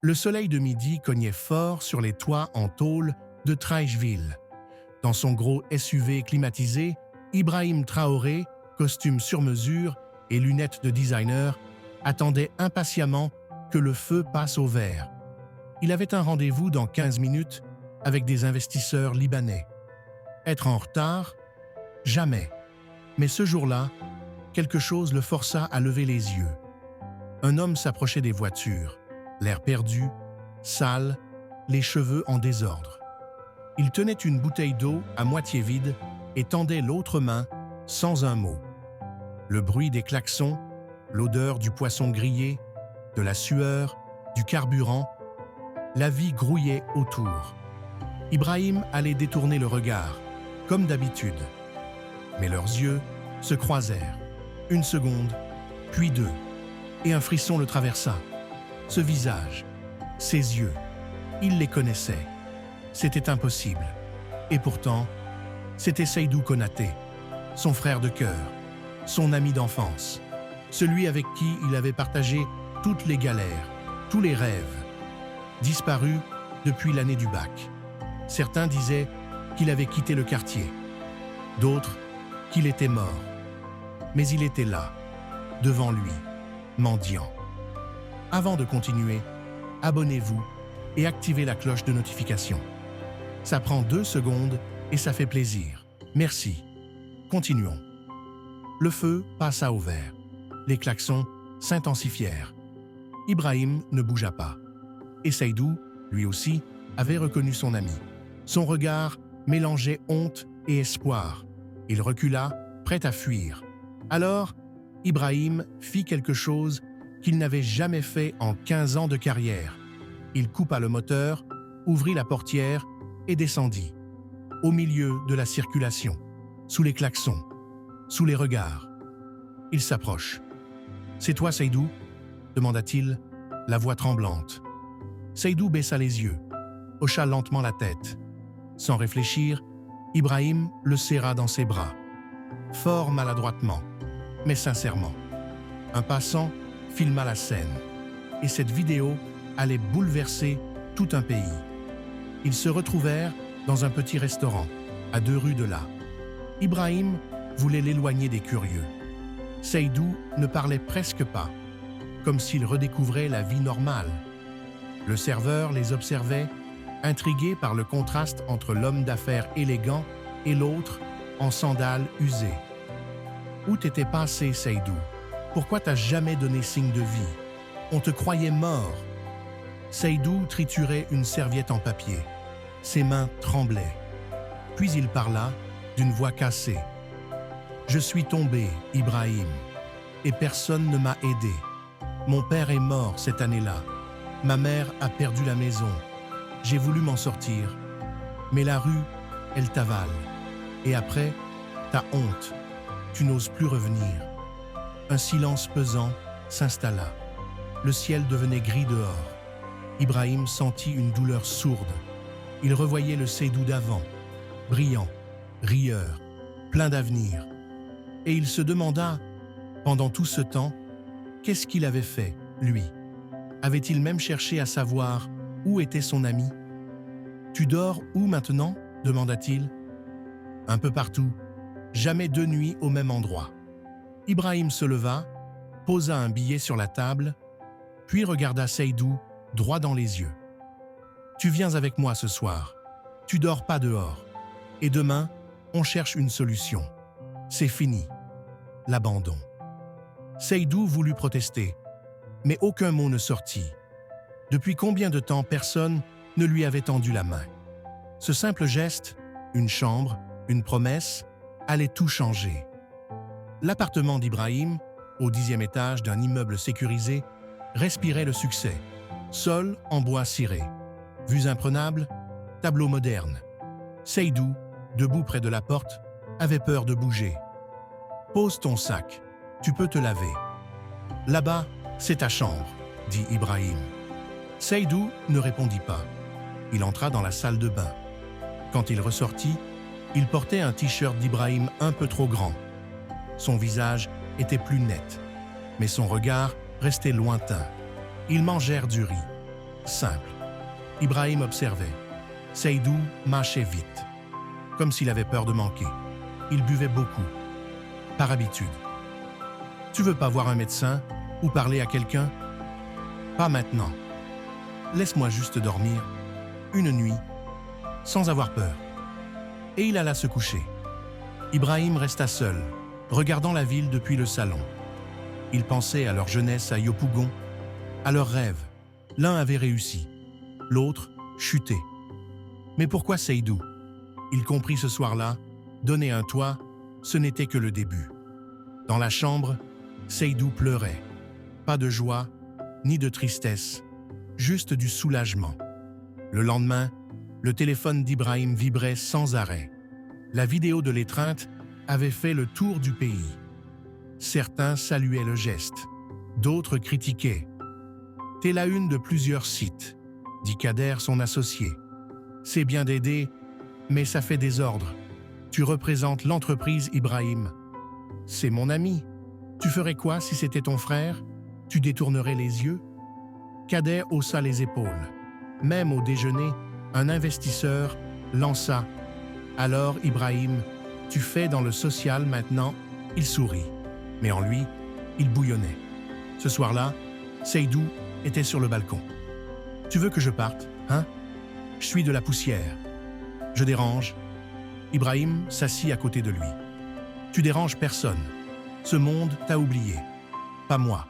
Le soleil de midi cognait fort sur les toits en tôle de Traichville. Dans son gros SUV climatisé, Ibrahim Traoré, costume sur mesure et lunettes de designer, attendait impatiemment que le feu passe au vert. Il avait un rendez-vous dans 15 minutes avec des investisseurs libanais. Être en retard? Jamais. Mais ce jour-là, quelque chose le força à lever les yeux. Un homme s'approchait des voitures, l'air perdu, sale, les cheveux en désordre. Il tenait une bouteille d'eau à moitié vide et tendait l'autre main sans un mot. Le bruit des klaxons, l'odeur du poisson grillé, de la sueur, du carburant, la vie grouillait autour. Ibrahim allait détourner le regard, comme d'habitude. Mais leurs yeux se croisèrent. Une seconde, puis deux, et un frisson le traversa. Ce visage, ces yeux, il les connaissait. C'était impossible. Et pourtant, c'était Seydou Konaté, son frère de cœur, son ami d'enfance, celui avec qui il avait partagé toutes les galères, tous les rêves. Disparu depuis l'année du bac. Certains disaient qu'il avait quitté le quartier, d'autres qu'il était mort. Mais il était là, devant lui, mendiant. Avant de continuer, abonnez-vous et activez la cloche de notification. Ça prend 2 secondes et ça fait plaisir. Merci. Continuons. Le feu passa au vert. Les klaxons s'intensifièrent. Ibrahim ne bougea pas. Et Seydou, lui aussi, avait reconnu son ami. Son regard mélangeait honte et espoir. Il recula, prêt à fuir. Alors, Ibrahim fit quelque chose qu'il n'avait jamais fait en 15 ans de carrière. Il coupa le moteur, ouvrit la portière et descendit. Au milieu de la circulation, sous les klaxons, sous les regards. Il s'approche. « C'est toi, Seydou ?» demanda-t-il, la voix tremblante. Seydou baissa les yeux, hocha lentement la tête. Sans réfléchir, Ibrahim le serra dans ses bras. Fort maladroitement, mais sincèrement. Un passant filma la scène, et cette vidéo allait bouleverser tout un pays. Ils se retrouvèrent dans un petit restaurant, à 2 rues de là. Ibrahim voulait l'éloigner des curieux. Seydou ne parlait presque pas, comme s'il redécouvrait la vie normale. Le serveur les observait, intrigué par le contraste entre l'homme d'affaires élégant et l'autre en sandales usées. Où t'étais passé, Seydou? Pourquoi t'as jamais donné signe de vie? On te croyait mort. Seydou triturait une serviette en papier. Ses mains tremblaient. Puis il parla d'une voix cassée. « Je suis tombé, Ibrahim, et personne ne m'a aidé. Mon père est mort cette année-là. Ma mère a perdu la maison. J'ai voulu m'en sortir. Mais la rue, elle t'avale. Et après, t'as honte. Tu n'oses plus revenir. » Un silence pesant s'installa. Le ciel devenait gris dehors. Ibrahim sentit une douleur sourde. Il revoyait le Seydou d'avant, brillant, rieur, plein d'avenir. Et il se demanda, pendant tout ce temps, qu'est-ce qu'il avait fait, lui? Avait-il même cherché à savoir où était son ami? « Tu dors où maintenant ?» demanda-t-il. « Un peu partout, jamais 2 nuits au même endroit. » Ibrahim se leva, posa un billet sur la table, puis regarda Seydou droit dans les yeux. « Tu viens avec moi ce soir. Tu dors pas dehors. Et demain, on cherche une solution. C'est fini. » L'abandon. Seydou voulut protester, mais aucun mot ne sortit. Depuis combien de temps personne ne lui avait tendu la main? Ce simple geste, une chambre, une promesse, allait tout changer. L'appartement d'Ibrahim, au 10e étage d'un immeuble sécurisé, respirait le succès. Sol en bois ciré. Vues imprenables, tableaux modernes. Seydou, debout près de la porte, avait peur de bouger. « Pose ton sac, tu peux te laver. »« Là-bas, c'est ta chambre, » dit Ibrahim. Seydou ne répondit pas. Il entra dans la salle de bain. Quand il ressortit, il portait un t-shirt d'Ibrahim un peu trop grand. Son visage était plus net, mais son regard restait lointain. Ils mangèrent du riz. simple. Ibrahim observait. Seydou marchait vite, comme s'il avait peur de manquer. Il buvait beaucoup, par habitude. Tu veux pas voir un médecin ou parler à quelqu'un? Pas maintenant. Laisse-moi juste dormir, une nuit, sans avoir peur. Et il alla se coucher. Ibrahim resta seul, regardant la ville depuis le salon. Il pensait à leur jeunesse à Yopougon, à leurs rêves. L'un avait réussi, l'autre chuté. Mais pourquoi Seydou? Il comprit ce soir-là, donner un toit, ce n'était que le début. Dans la chambre, Seydou pleurait. Pas de joie, ni de tristesse, juste du soulagement. Le lendemain, le téléphone d'Ibrahim vibrait sans arrêt. La vidéo de l'étreinte avait fait le tour du pays. Certains saluaient le geste, d'autres critiquaient. « T'es la une de plusieurs sites », dit Kader, son associé. « C'est bien d'aider, mais ça fait désordre. Tu représentes l'entreprise Ibrahim. C'est mon ami. Tu ferais quoi si c'était ton frère? Tu détournerais les yeux ?» Kader haussa les épaules. Même au déjeuner, un investisseur lança « Alors, Ibrahim, tu fais dans le social maintenant ?» Il sourit, mais en lui, il bouillonnait. Ce soir-là, Seydou était sur le balcon. « Tu veux que je parte, hein? Je suis de la poussière. Je dérange. » Ibrahim s'assit à côté de lui. « Tu déranges personne. Ce monde t'a oublié. Pas moi.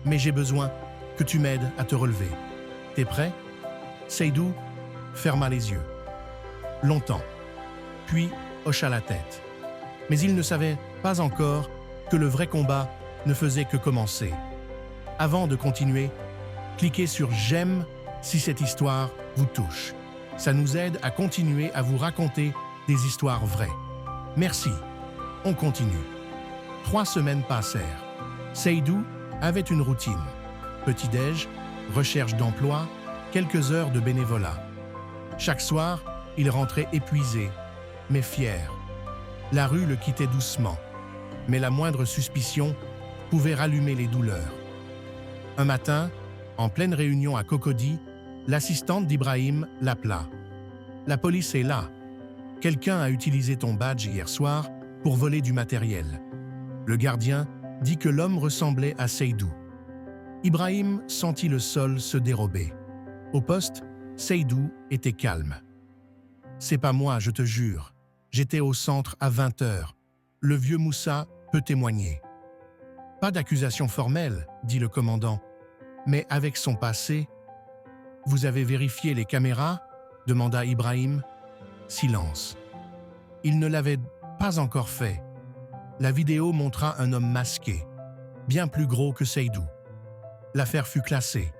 Mais j'ai besoin que tu m'aides à te relever. T'es prêt? » Seydou ferma les yeux. Longtemps. Puis hocha la tête. Mais il ne savait pas encore que le vrai combat ne faisait que commencer. Avant de continuer, cliquez sur « J'aime » si cette histoire vous touche. Ça nous aide à continuer à vous raconter des histoires vraies. Merci. On continue. 3 semaines passèrent. Seydou avait une routine. Petit-déj, recherche d'emploi, quelques heures de bénévolat. Chaque soir, il rentrait épuisé, mais fier. La rue le quittait doucement, mais la moindre suspicion pouvait rallumer les douleurs. Un matin, en pleine réunion à Cocody, l'assistante d'Ibrahim l'appela. « La police est là. Quelqu'un a utilisé ton badge hier soir pour voler du matériel. » Le gardien dit que l'homme ressemblait à Seydou. Ibrahim sentit le sol se dérober. Au poste, Seydou était calme. « C'est pas moi, je te jure. J'étais au centre à 20h. Le vieux Moussa peut témoigner. » « Pas d'accusation formelle, dit le commandant. Mais avec son passé... »« Vous avez vérifié les caméras ?» demanda Ibrahim. Silence. Il ne l'avait pas encore fait. La vidéo montra un homme masqué, bien plus gros que Seydou. L'affaire fut classée.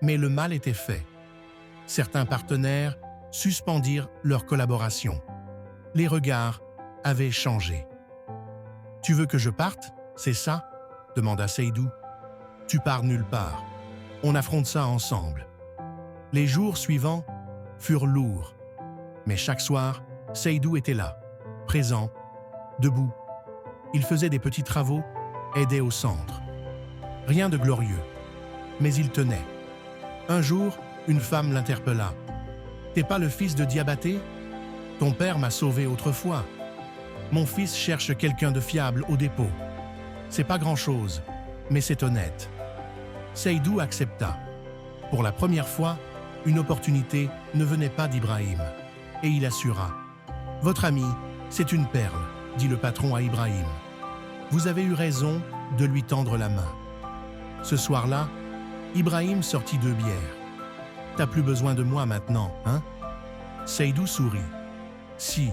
Mais le mal était fait. Certains partenaires suspendirent leur collaboration. Les regards avaient changé. « Tu veux que je parte, c'est ça ?» demanda Seydou. « Tu pars nulle part. On affronte ça ensemble. » Les jours suivants furent lourds. Mais chaque soir, Seydou était là, présent, debout. Il faisait des petits travaux, aidait au centre. Rien de glorieux, mais il tenait. Un jour, une femme l'interpella. « T'es pas le fils de Diabaté? Ton père m'a sauvé autrefois. Mon fils cherche quelqu'un de fiable au dépôt. C'est pas grand-chose, mais c'est honnête. » Seydou accepta. Pour la première fois, une opportunité ne venait pas d'Ibrahim. Et il assura. « Votre ami, c'est une perle, » dit le patron à Ibrahim. « Vous avez eu raison de lui tendre la main. » Ce soir-là, Ibrahim sortit 2 bières. « T'as plus besoin de moi maintenant, hein ?» Seydou sourit. « Si,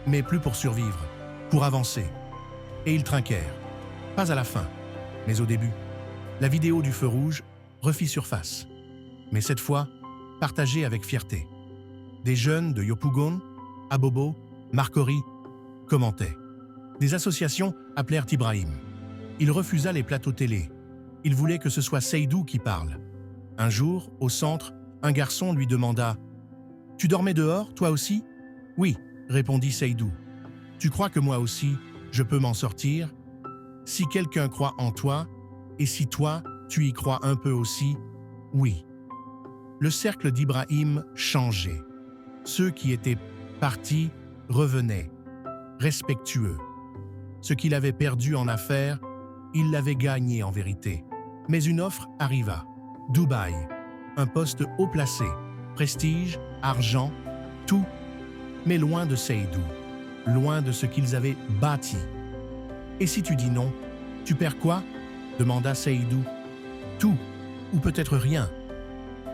mais plus pour survivre, pour avancer. » Et ils trinquèrent. Pas à la fin, mais au début. La vidéo du feu rouge refit surface. Mais cette fois, partagée avec fierté. Des jeunes de Yopougon, Abobo, Marcory commentaient. Des associations appelèrent Ibrahim. Il refusa les plateaux télé. Il voulait que ce soit Seydou qui parle. Un jour, au centre, un garçon lui demanda « Tu dormais dehors, toi aussi ?»« Oui, » répondit Seydou. « Tu crois que moi aussi, je peux m'en sortir ? Si quelqu'un croit en toi, et si toi, tu y crois un peu aussi, oui. » Le cercle d'Ibrahim changeait. Ceux qui étaient partis revenaient, respectueux. Ce qu'il avait perdu en affaires, il l'avait gagné en vérité. Mais une offre arriva. Dubaï, un poste haut placé, prestige, argent, tout, mais loin de Seydou, loin de ce qu'ils avaient bâti. Et si tu dis non, tu perds quoi? Demanda Seydou. Tout, ou peut-être rien.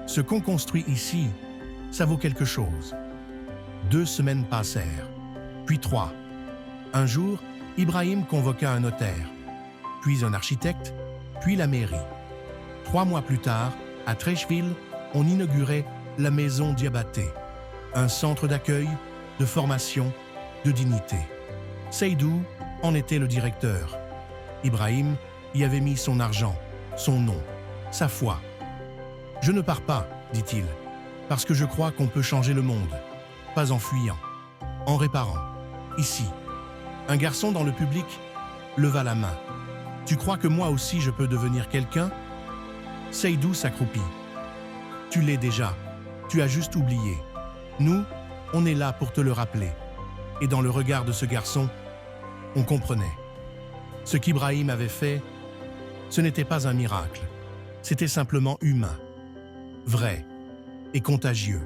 Ce qu'on construit ici, ça vaut quelque chose. 2 semaines passèrent, puis 3. Un jour, Ibrahim convoqua un notaire, puis un architecte, puis la mairie. 3 mois plus tard, à Treichville, on inaugurait la Maison Diabaté, un centre d'accueil, de formation, de dignité. Seydou en était le directeur. Ibrahim y avait mis son argent, son nom, sa foi. « Je ne pars pas, dit-il, parce que je crois qu'on peut changer le monde, pas en fuyant, en réparant. Ici, un garçon dans le public leva la main. « Tu crois que moi aussi je peux devenir quelqu'un ?» Seydou s'accroupit. « Tu l'es déjà, tu as juste oublié. Nous, on est là pour te le rappeler. » Et dans le regard de ce garçon, on comprenait. Ce qu'Ibrahim avait fait, ce n'était pas un miracle. C'était simplement humain, vrai et contagieux.